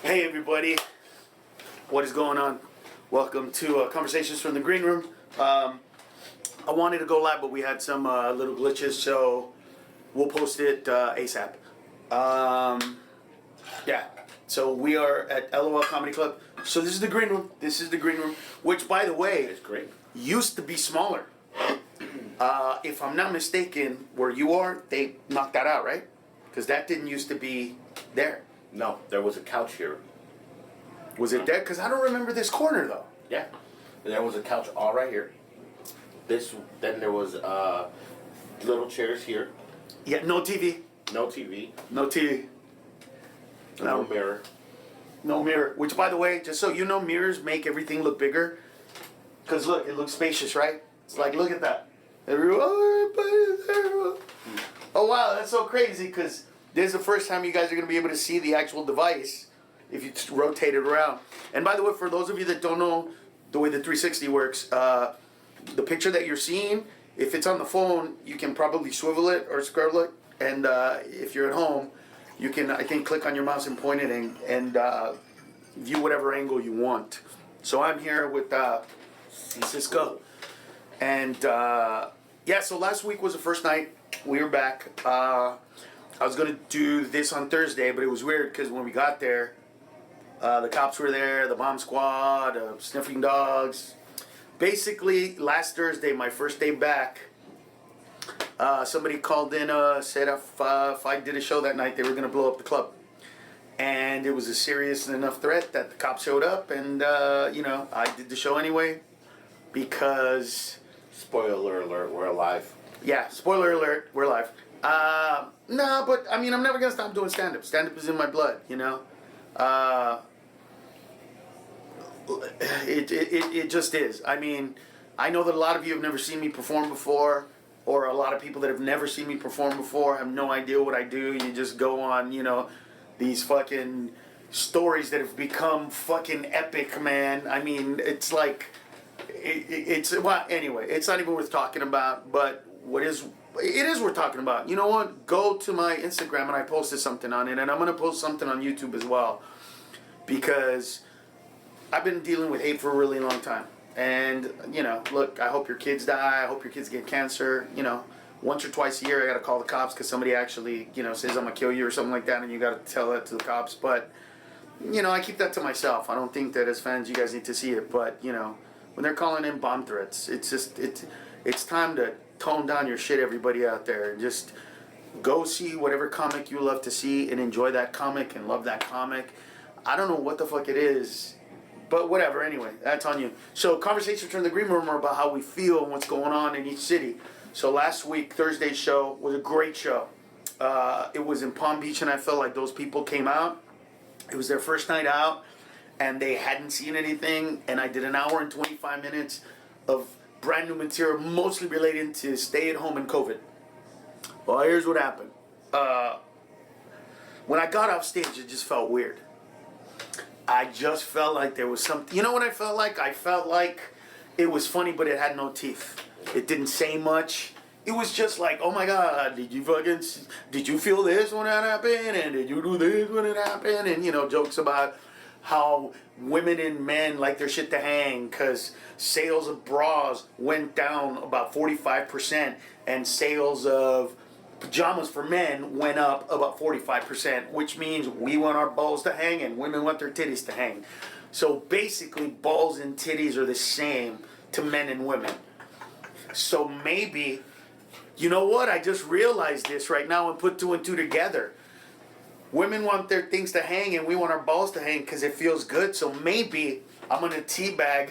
Hey everybody, what is going on? Welcome to Conversations from the Green Room. I wanted to go live, but we had some little glitches, so we'll post it ASAP. Yeah, so we are at LOL Comedy Club. So this is the Green Room. This is the Green Room, which, by the way, It's great. used to be smaller. If I'm not mistaken, where you are, they knocked that out, right? Because that didn't used to be there. No, there was a couch here. Was it there? Because I don't remember this corner, though. Yeah. And there was a couch all right here. Then there was little chairs here. Yeah, no TV. No TV. No TV. No mirror. No mirror. Which, by the way, just so you know, mirrors make everything look bigger. Because look, it looks spacious, right? It's like, look at that. Everybody's there. Oh, wow, that's so crazy because this is the first time you guys are going to be able to see the actual device if you just rotate it around. And by the way, for those of you that don't know the way the 360 works, the picture that you're seeing, if it's on the phone, you can probably swivel it or scroll it. And if you're at home, you can, I think, click on your mouse and point it and view whatever angle you want. So I'm here with Cisco. And yeah, so last week was the first night. We were back. I was going to do this on Thursday, but it was weird because when we got there, the cops were there, the bomb squad, sniffing dogs. Basically, last Thursday, my first day back, somebody called in, said if I did a show that night, they were going to blow up the club. And it was a serious enough threat that the cops showed up, and, I did the show anyway because... Spoiler alert, we're alive. Yeah, spoiler alert, we're live. No, but I mean, I'm never gonna stop doing stand-up. Stand-up is in my blood, you know. It just is. I mean, I know that a lot of you have never seen me perform before, or a lot of people that have never seen me perform before have no idea what I do. You just go on, these fucking stories that have become fucking epic, man. I mean, it's like, well, anyway, it's not even worth talking about, but it is worth talking about. You know what? Go to my Instagram and I posted something on it, and I'm going to post something on YouTube as well, because I've been dealing with hate for a really long time. And, look, I hope your kids die. I hope your kids get cancer. Once or twice a year I got to call the cops because somebody actually, says I'm going to kill you or something like that, and you got to tell that to the cops. But, I keep that to myself. I don't think that as fans you guys need to see it. But, when they're calling in bomb threats, it's time to tone down your shit, everybody out there, and just go see whatever comic you love to see and enjoy that comic and love that comic. I don't know what the fuck it is, but whatever. Anyway, that's on you. So conversations from the Green Room are about how we feel and what's going on in each city. So last week, Thursday's show was a great show. It was in Palm Beach, and I felt like those people came out. It was their first night out, and they hadn't seen anything, and I did an hour and 25 minutes of brand new material, mostly related to stay at home and COVID. Well, here's what happened. When I got off stage, it just felt weird. I just felt like there was something. You know what I felt like? I felt like it was funny, but it had no teeth. It didn't say much. It was just like, oh my God, did you feel this when that happened? And did you do this when it happened? And, jokes about how women and men like their shit to hang because sales of bras went down about 45% and sales of pajamas for men went up about 45%, which means we want our balls to hang and women want their titties to hang. So basically, balls and titties are the same to men and women. So maybe, you know what? I just realized this right now and put two and two together. Women want their things to hang and we want our balls to hang because it feels good. So maybe I'm going to teabag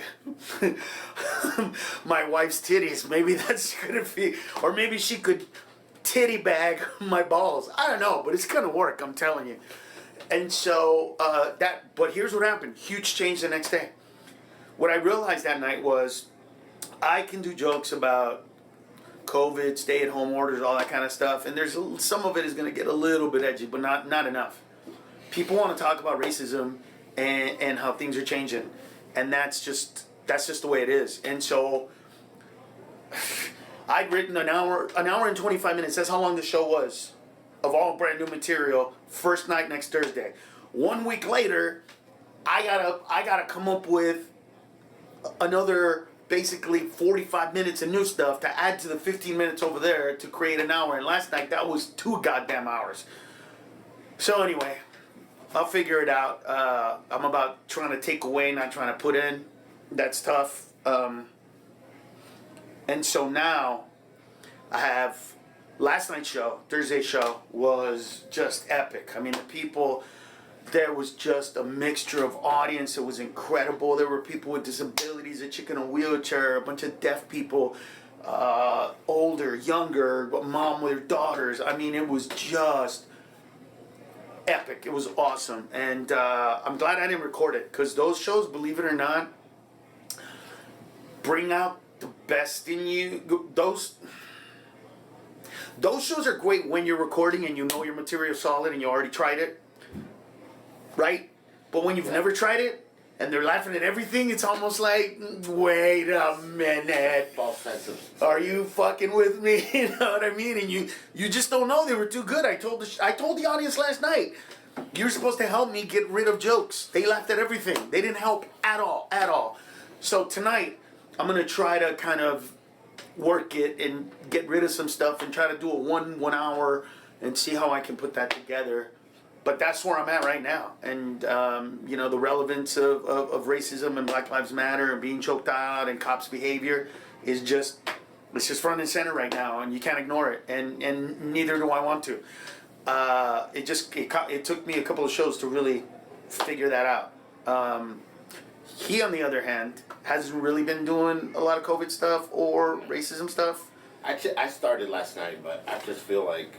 my wife's titties. Maybe that's going to be, or maybe she could titty bag my balls. I don't know, but it's going to work, I'm telling you. And so but here's what happened. Huge change the next day. What I realized that night was I can do jokes about COVID, stay-at-home orders, all that kind of stuff, and there's some of it is going to get a little bit edgy, but not enough. People want to talk about racism and how things are changing, and that's just the way it is. And so I'd written an hour and 25 minutes. That's how long the show was, of all brand new material. First night next Thursday. 1 week later, I gotta come up with another basically 45 minutes of new stuff to add to the 15 minutes over there to create an hour. And last night that was 2 goddamn hours. So anyway, I'll figure it out. I'm about trying to take away, not trying to put in. That's tough. And so now I have last night's show, Thursday's show was just epic. I mean, the people, there was just a mixture of audience. It was incredible. There were people with disabilities, a chick in a wheelchair, a bunch of deaf people, older, younger, mom with her daughters. I mean, it was just epic. It was awesome. And I'm glad I didn't record it, because those shows, believe it or not, bring out the best in you. Those shows are great when you're recording and you know your material's solid and you already tried it. Right? But when you've never tried it and they're laughing at everything, it's almost like, wait a minute. False sense of... Are you fucking with me? You know what I mean? And you just don't know they were too good. I told the audience last night, you're supposed to help me get rid of jokes. They laughed at everything. They didn't help at all. So tonight, I'm going to try to kind of work it and get rid of some stuff and try to do a one hour and see how I can put that together. But that's where I'm at right now. And, you know, the relevance of racism and Black Lives Matter and being choked out and cops' behavior is just, it's just front and center right now, and you can't ignore it. And neither do I want to. It took me a couple of shows to really figure that out. He, on the other hand, hasn't really been doing a lot of COVID stuff or racism stuff. I started last night, but I just feel like,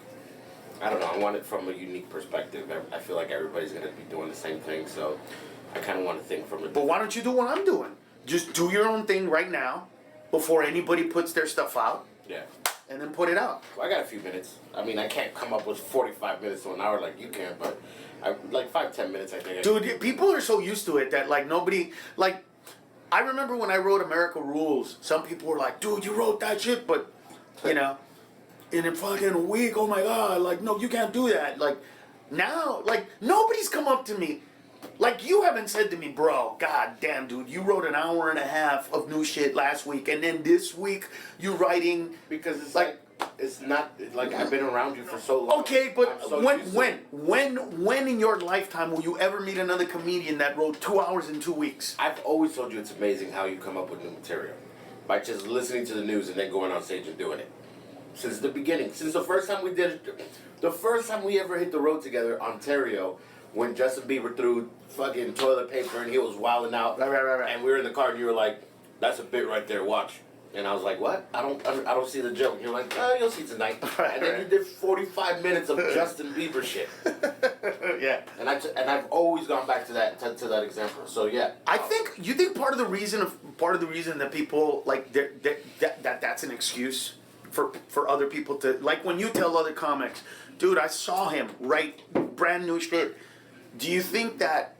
I don't know, I want it from a unique perspective. I feel like everybody's going to be doing the same thing, so I kind of want to think from a... But why don't you do what I'm doing? Just do your own thing right now before anybody puts their stuff out. Yeah. And then put it out. Well, I got a few minutes. I mean, I can't come up with 45 minutes to an hour like you can, but like 5-10 minutes, I think. Dude, people are so used to it that, like, nobody... Like, I remember when I wrote America Rules, some people were like, dude, you wrote that shit, but, you know... in a fucking week, oh my God, like, no, you can't do that. Like, now, like, nobody's come up to me. Like, you haven't said to me, bro, god damn, dude, you wrote an hour and a half of new shit last week, and then this week, you're writing... Because it's like it's not, like, I've been around you for so long. Okay, but so when in your lifetime will you ever meet another comedian that wrote 2 hours in 2 weeks? I've always told you it's amazing how you come up with new material. By just listening to the news and then going on stage and doing it. Since the beginning, since the first time we did it, the first time we ever hit the road together, Ontario, when Justin Bieber threw fucking toilet paper and he was wilding out, Right. and we were in the car and you were like, "That's a bit right there, watch." And I was like, "What? I don't see the joke." And you're like, "Oh, you'll see tonight." And then you did 45 minutes of Justin Bieber shit. Yeah. And I've always gone back to that example. So yeah. I think you think part of the reason that people like that's an excuse for other people to, like, when you tell other comics, dude, I saw him write brand new shit. Do you think that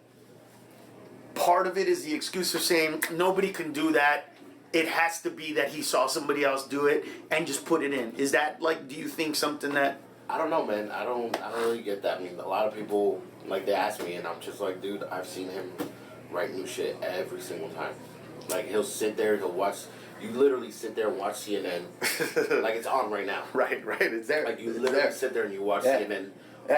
part of it is the excuse of saying nobody can do that? It has to be that he saw somebody else do it and just put it in. Is that, like, do you think something that... I don't know, man. I don't really get that. I mean, a lot of people, like, they ask me and I'm just like, dude, I've seen him write new shit every single time. Like, he'll sit there, he'll watch... You literally sit there and watch CNN like it's on right now. Right, it's there. Like, you literally sit there and you watch CNN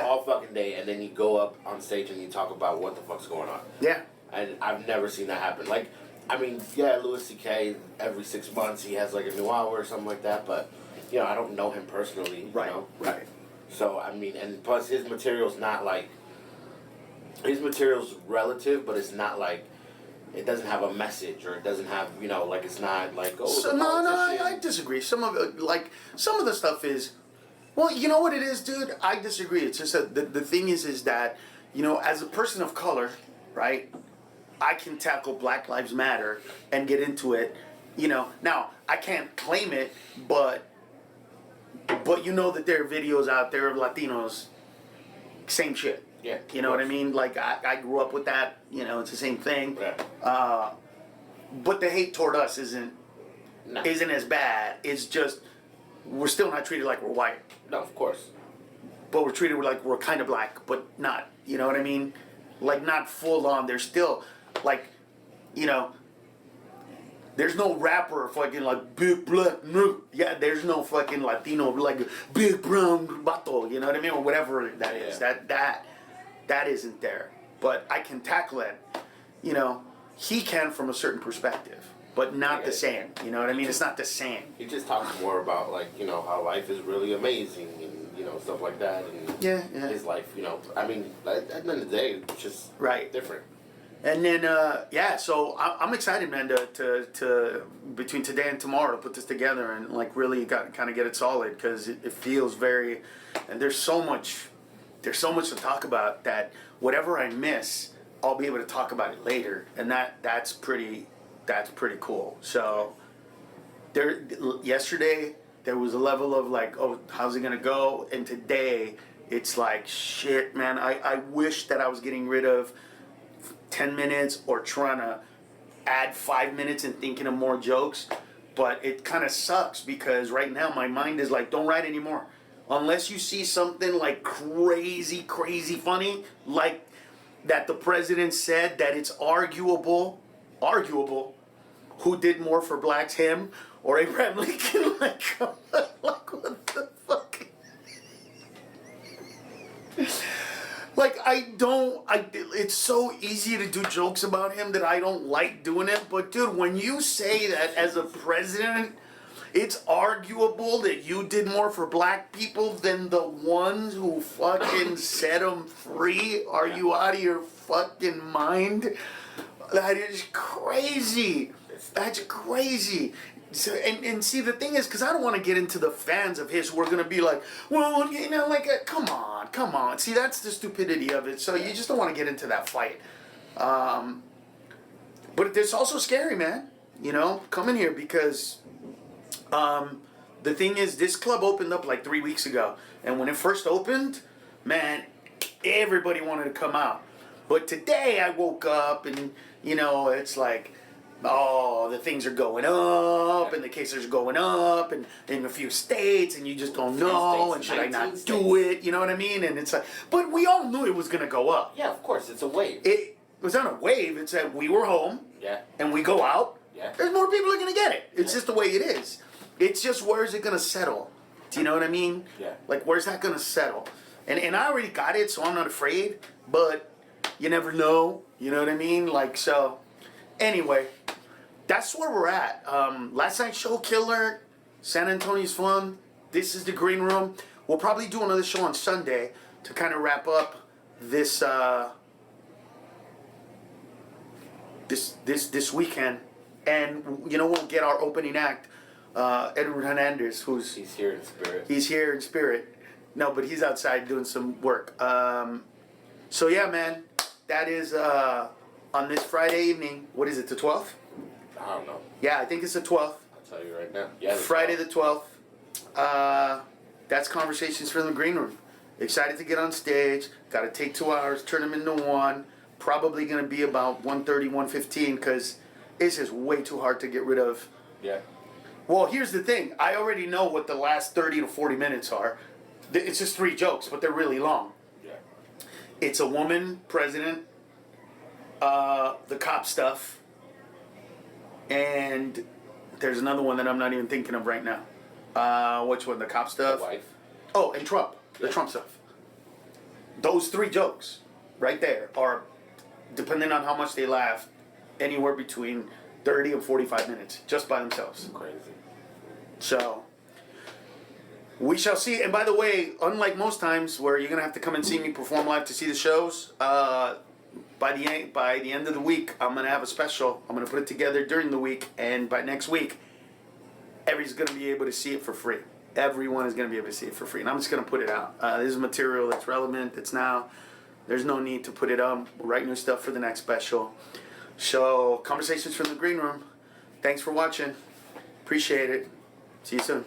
all fucking day, and then you go up on stage and you talk about what the fuck's going on. Yeah. And I've never seen that happen. Like, I mean, yeah, Louis C.K., every 6 months he has like a new hour or something like that, but, you know, I don't know him personally, Right, you know? right. So, I mean, and plus his material's not like, his material's relative, but it's not like, it doesn't have a message, or it doesn't have, you know, like, it's not like, oh, So, no, I disagree. Some of the stuff is, well, you know what it is, dude? I disagree. It's just that the thing is that, you know, as a person of color, right, I can tackle Black Lives Matter and get into it, you know. Now, I can't claim it, but you know that there are videos out there of Latinos, same shit. Yeah, you know what I mean? Like, I grew up with that, you know, it's the same thing. Yeah. But the hate toward us isn't as bad. It's just, we're still not treated like we're white. No, of course. But we're treated like we're kind of black, but not. You know what I mean? like not full on. They're still like, you know, there's no rapper fucking like big black no. Yeah, there's no fucking Latino like big brown vato, you know what I mean, or whatever that is. That isn't there. But I can tackle it. You know, he can from a certain perspective, but not the same. You know what I mean? It's not the same. He just talks more about like, you know, how life is really amazing and, you know, stuff like that, and his life, you know. I mean, at the end of the day, it's just different. And then so I'm excited, man, to between today and tomorrow to put this together and like really kind of get it solid, because it feels very, and there's so much to talk about that whatever I miss, I'll be able to talk about it later, and that's pretty cool. So yesterday there was a level of like, oh, how's it gonna go, and today it's like, shit, man, I wish that I was getting rid of 10 minutes or trying to add 5 minutes and thinking of more jokes, but it kind of sucks because right now my mind is like, don't write anymore unless you see something like crazy funny, like that the president said that it's arguable who did more for blacks, him or Abraham Lincoln. Like what the fuck. Like, it's so easy to do jokes about him that I don't like doing it. But, dude, when you say that as a president, it's arguable that you did more for black people than the ones who fucking set them free. Are you out of your fucking mind? That is crazy. That's crazy. So, and see, the thing is, because I don't want to get into the fans of his who are going to be like, well, you know, like, come on. See, that's the stupidity of it. So you just don't want to get into that fight. But it's also scary, man, you know, coming here because the thing is, this club opened up like 3 weeks ago. And when it first opened, man, everybody wanted to come out. But today I woke up and, you know, it's like, oh, the things are going up, and the cases are going up, and in a few states, and you just don't know, and should I not do it? You know what I mean? And it's like, but we all knew it was going to go up. Yeah, of course, it's a wave. It was not a wave. It's that we were home, and we go out, there's more people are going to get it. It's just the way it is. It's just, where is it going to settle? Do you know what I mean? Yeah. Like, where's that going to settle? And I already got it, so I'm not afraid, but you never know. You know what I mean? Like, so, anyway. That's where we're at. Last night's show, killer. San Antonio's fun. This is the green room. We'll probably do another show on Sunday to kind of wrap up this this weekend. And you know, we'll get our opening act, Edward Hernandez, he's here in spirit. He's here in spirit. No, but he's outside doing some work. So yeah, man, that is on this Friday evening. What is it? The 12th? I don't know. Yeah, I think it's the 12th. I'll tell you right now. Yeah. Friday the 12th. That's Conversations from the Green Room. Excited to get on stage. Got to take 2 hours, turn them into one. Probably going to be about 1:30, 1:15, because it's just way too hard to get rid of. Yeah. Well, here's the thing. I already know what the last 30 to 40 minutes are. It's just 3 jokes, but they're really long. Yeah. It's a woman president, the cop stuff, and there's another one that I'm not even thinking of right now. Which one? The cop stuff? The wife. Oh, and Trump. The Trump stuff. Those 3 jokes right there are, depending on how much they laugh, anywhere between 30 and 45 minutes just by themselves. Crazy. So, we shall see. And by the way, unlike most times where you're going to have to come and see me perform live to see the shows, by the end of the week, I'm going to have a special. I'm going to put it together during the week, and by next week, everybody's going to be able to see it for free. Everyone is going to be able to see it for free, and I'm just going to put it out. This is material that's relevant, that's now. There's no need to put it up. We'll write new stuff for the next special. So, Conversations from the Green Room. Thanks for watching. Appreciate it. See you soon.